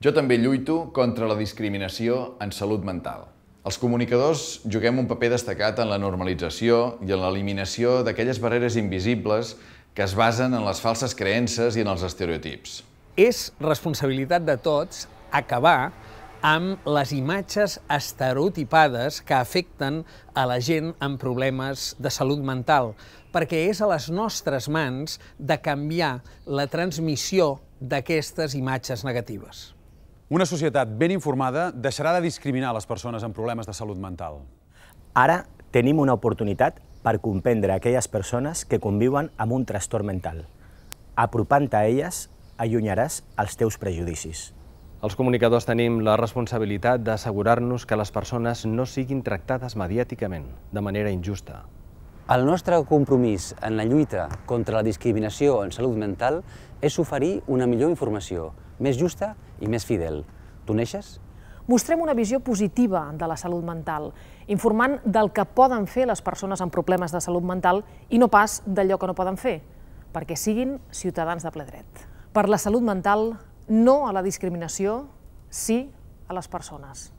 Jo també lluito contra la discriminació en salut mental. Els comunicadors juguem un paper destacat en la normalització i en l'eliminació d'aquelles barreres invisibles que es basen en les falses creences i en els estereotips. És responsabilitat de tots acabar amb les imatges estereotipades que afecten a la gent amb problemes de salut mental, perquè és a les nostres mans de canviar la transmissió d'aquestes imatges negatives. Una societat ben informada deixarà de discriminar les persones amb problemes de salut mental. Ara tenim una oportunitat per comprendre aquelles persones que conviuen amb un trastorn mental. Apropant-te a elles, allunyaràs els teus prejudicis. Els comunicadors tenim la responsabilitat d'assegurar-nos que les persones no siguin tractades mediàticament, de manera injusta. El nostre compromís en la lluita contra la discriminació en salut mental és oferir una millor informació, més justa i més fidel. Tu neixes? Mostrem una visió positiva de la salut mental, informant del que poden fer les persones amb problemes de salut mental i no pas d'allò que no poden fer, perquè siguin ciutadans de ple dret. Per la salut mental, no a la discriminació, sí a les persones.